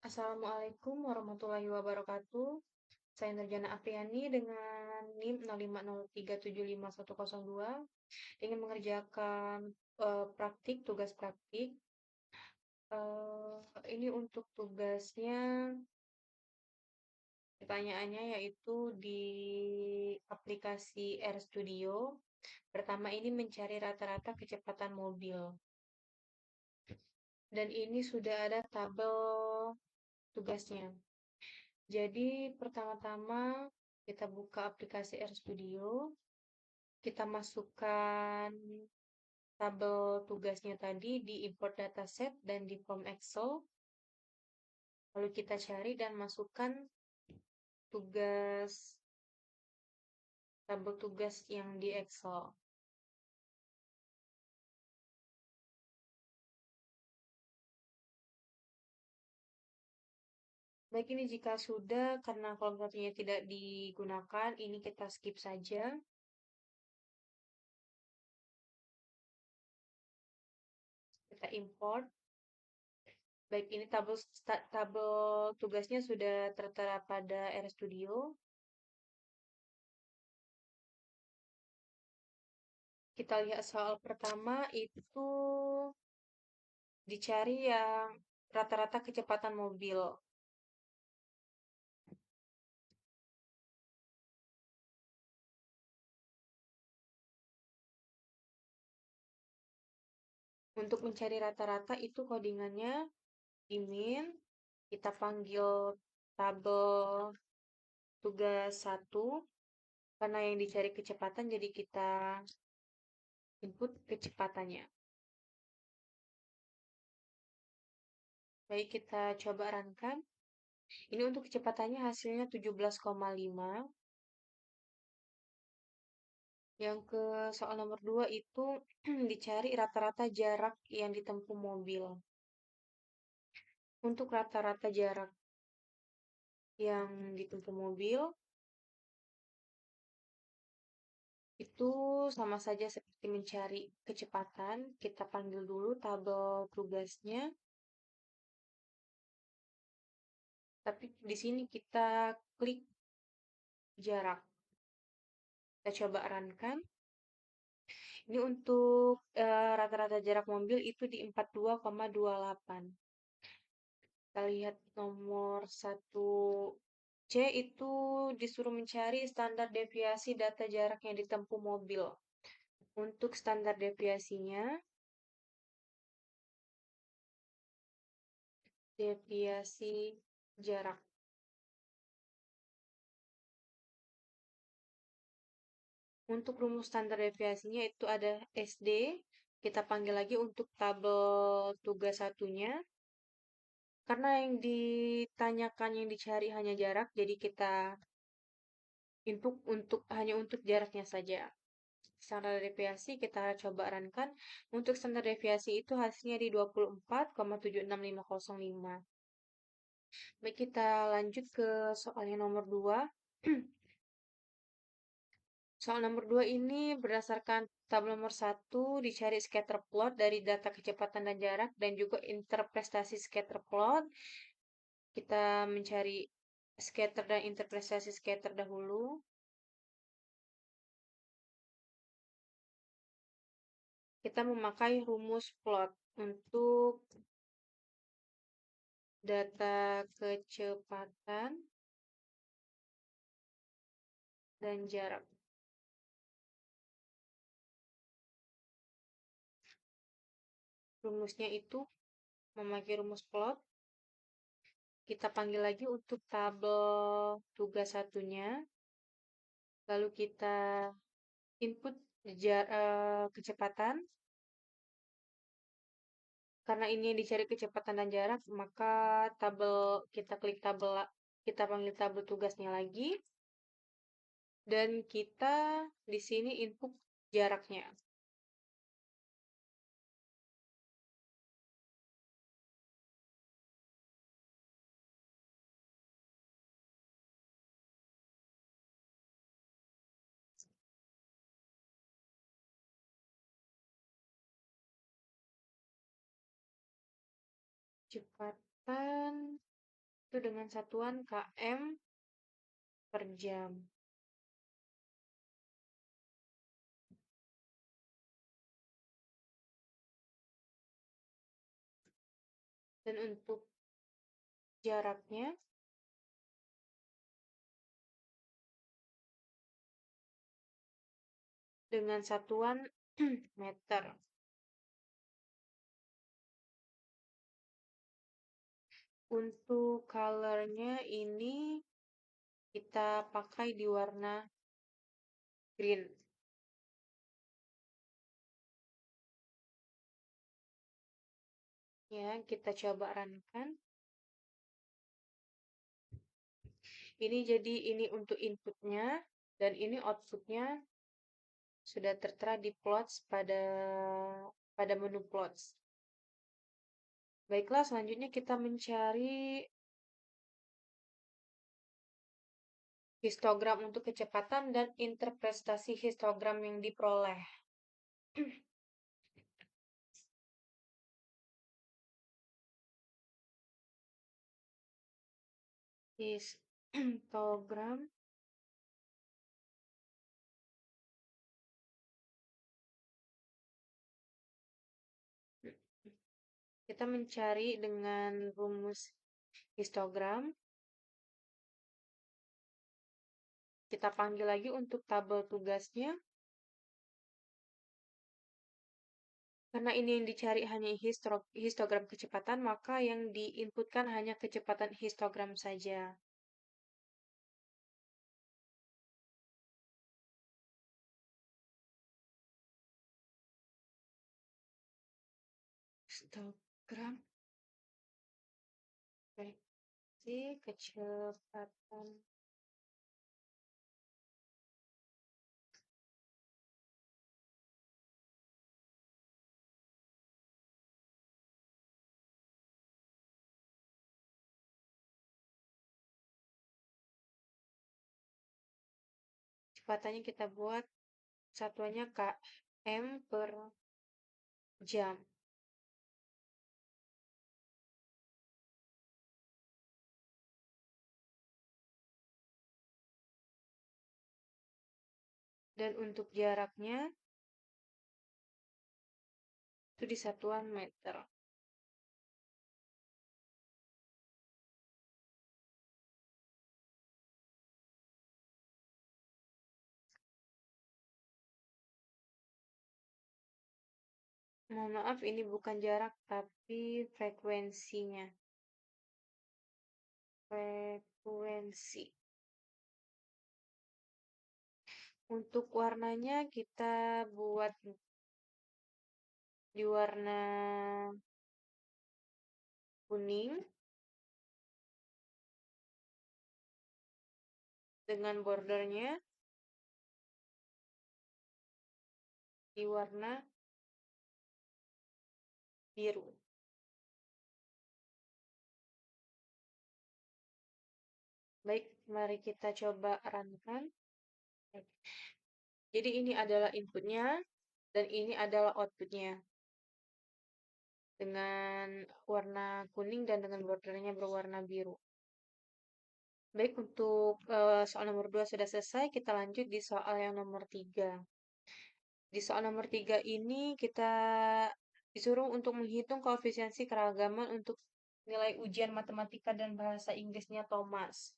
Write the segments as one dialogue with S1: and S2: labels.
S1: Assalamualaikum warahmatullahi wabarakatuh. Saya Nurjana Apriani dengan NIM 0503751102 ingin mengerjakan tugas praktik. Ini untuk tugasnya, pertanyaannya yaitu di aplikasi RStudio. Pertama ini mencari rata-rata kecepatan mobil. Dan ini sudah ada tabel tugasnya. Jadi pertama-tama kita buka aplikasi RStudio, kita masukkan tabel tugasnya tadi di import dataset dan di form Excel, lalu kita cari dan masukkan tugas tabel tugas yang di Excel. Baik, ini jika sudah, karena kolom satunya tidak digunakan, ini kita skip saja. Kita import. Baik, ini tabel tugasnya sudah tertera pada RStudio. Kita lihat soal pertama itu dicari yang rata-rata kecepatan mobil. Untuk mencari rata-rata itu codingannya di min, kita panggil tabel tugas 1, karena yang dicari kecepatan jadi kita input kecepatannya. Baik, kita coba runkan. Ini untuk kecepatannya hasilnya 17,5. Yang ke soal nomor 2 itu dicari rata-rata jarak yang ditempuh mobil. Untuk rata-rata jarak yang ditempuh mobil, itu sama saja seperti mencari kecepatan. Kita panggil dulu tabel tugasnya. Tapi di sini kita klik jarak. Kita coba runkan. Ini untuk rata-rata jarak mobil itu di 42,28. Kita lihat nomor 1C itu disuruh mencari standar deviasi data jarak yang ditempuh mobil. Untuk standar deviasinya, deviasi jarak. Untuk rumus standar deviasinya itu ada SD. Kita panggil lagi untuk tabel tugas satunya. Karena yang ditanyakan, yang dicari hanya jarak, jadi kita input hanya untuk jaraknya saja. Standar deviasi kita coba runkan. Untuk standar deviasi itu hasilnya di 24,765505. Baik, kita lanjut ke soal yang nomor 2. Soal nomor 2 ini berdasarkan tabel nomor 1 dicari scatter plot dari data kecepatan dan jarak dan juga interpretasi scatter plot. Kita mencari scatter dan interpretasi scatter dahulu. Kita memakai rumus plot untuk data kecepatan dan jarak. Rumusnya itu memakai rumus plot. Kita panggil lagi untuk tabel tugas satunya. Lalu kita input kecepatan. Karena ini yang dicari kecepatan dan jarak, maka kita panggil tabel tugasnya lagi. Dan kita di sini input jaraknya. Kecepatan itu dengan satuan km per jam. Dan untuk jaraknya dengan satuan meter. Untuk colornya ini kita pakai di warna green. Ya, kita coba runkan. Ini jadi ini untuk inputnya dan ini outputnya sudah tertera di plots pada menu plots. Baiklah, selanjutnya kita mencari histogram untuk kecepatan dan interpretasi histogram yang diperoleh. Histogram kita mencari dengan rumus histogram. Kita panggil lagi untuk tabel tugasnya. Karena ini yang dicari hanya histogram kecepatan, maka yang diinputkan hanya kecepatan histogram saja. Histogram prediksi kecepatan. Kecepatannya kita buat satuannya km per jam. Dan untuk jaraknya itu di satuan meter. Mohon maaf, ini bukan jarak tapi frekuensinya. Frekuensi. Untuk warnanya kita buat di warna kuning dengan bordernya di warna biru. Baik, mari kita coba runkan. Jadi ini adalah inputnya dan ini adalah outputnya. Dengan warna kuning dan dengan bordernya berwarna biru. Baik, untuk soal nomor 2 sudah selesai, kita lanjut di soal yang nomor 3. Di soal nomor 3 ini kita disuruh untuk menghitung koefisiensi keragaman untuk nilai ujian matematika dan bahasa Inggrisnya Thomas.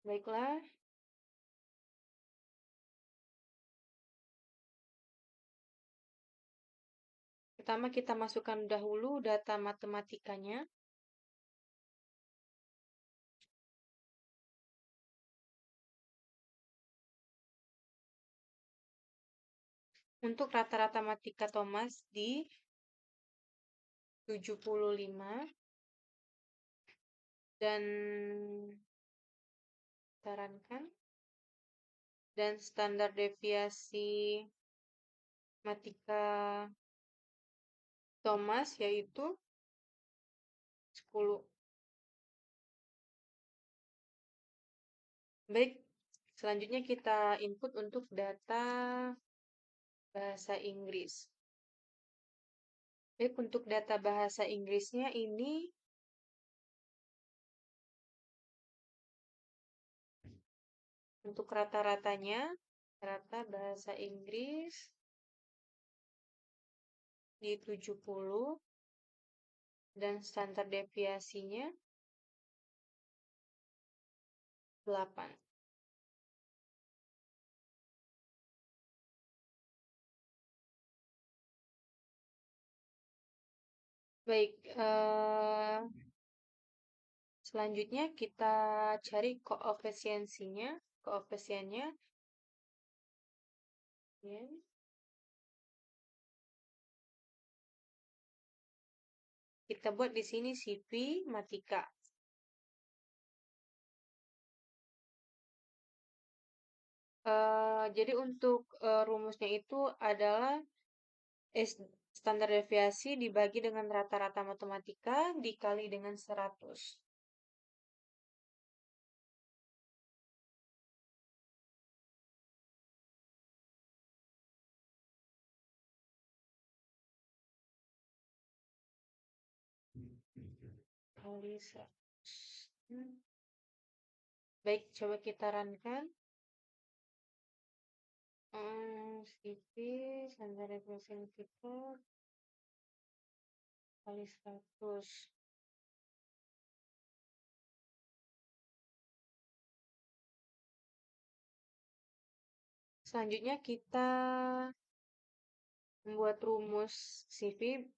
S1: Baiklah, pertama kita masukkan dahulu data matematikanya. Untuk rata-rata matematika Thomas di 75 dan sarankan dan standar deviasi matematika Thomas yaitu 10. Baik, selanjutnya kita input untuk data bahasa Inggris. Baik, untuk data bahasa Inggrisnya ini untuk rata-ratanya, rata bahasa Inggris di 70 dan standar deviasinya 8. Baik, selanjutnya kita cari koefisiensinya, koefisiennya. Ya. Kita buat di sini CV Matika. Jadi untuk rumusnya itu adalah standar deviasi dibagi dengan rata-rata matematika dikali dengan 100. Kali 100. Baik, coba kita runkan. CV standar deviasi kita kali 100. Selanjutnya kita membuat rumus CV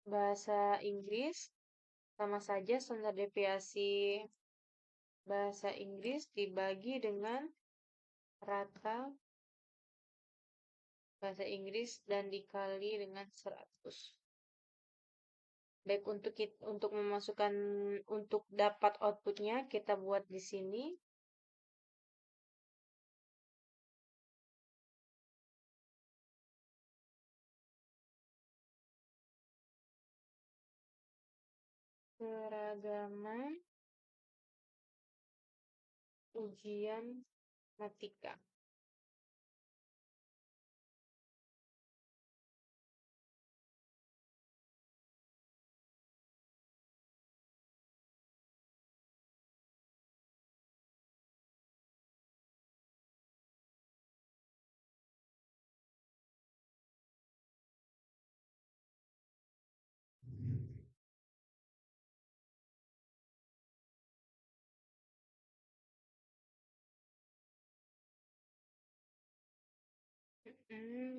S1: bahasa Inggris. Sama saja standar deviasi bahasa Inggris dibagi dengan rata bahasa Inggris dan dikali dengan 100. Baik, untuk memasukkan untuk dapat outputnya kita buat di sini. Keragaman ujian matematika.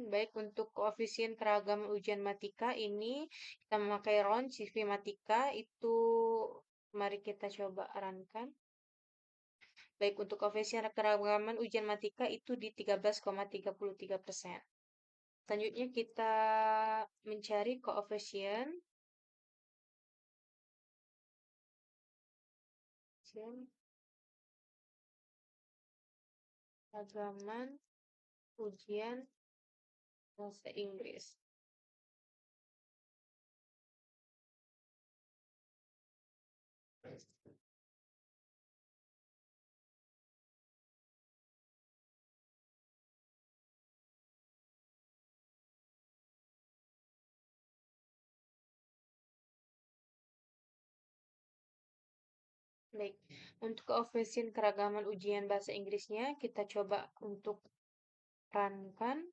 S1: Baik, untuk koefisien keragaman ujian matika ini kita memakai round CV matika itu mari kita coba runkan. Baik, untuk koefisien keragaman ujian matika itu di 13,33%. Selanjutnya kita mencari koefisien keragaman ujian bahasa Inggris. Baik, untuk koefisien keragaman ujian bahasa Inggrisnya kita coba untuk runkan.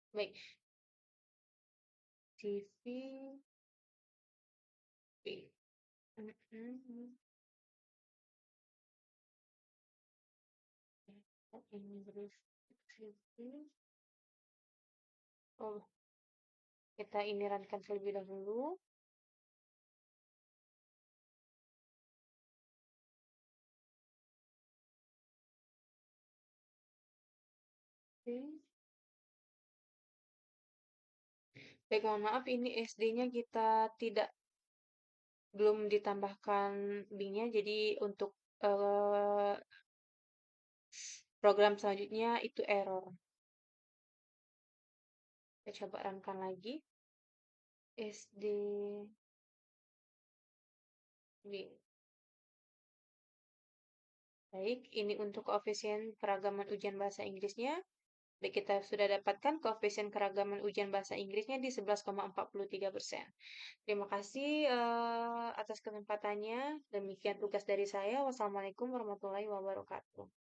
S1: Baik, CV Inggris CV. Oh, kita ini runkan terlebih dahulu. Oke. Baik, mohon maaf ini SD-nya kita belum ditambahkan B-nya, jadi untuk program selanjutnya itu error. Kita coba runkan lagi. SD B. Baik, ini untuk koefisien keragaman ujian bahasa Inggrisnya. Baik, kita sudah dapatkan koefisien keragaman ujian bahasa Inggrisnya di 11,43%. Terima kasih atas kesempatannya. Demikian tugas dari saya. Wassalamualaikum warahmatullahi wabarakatuh.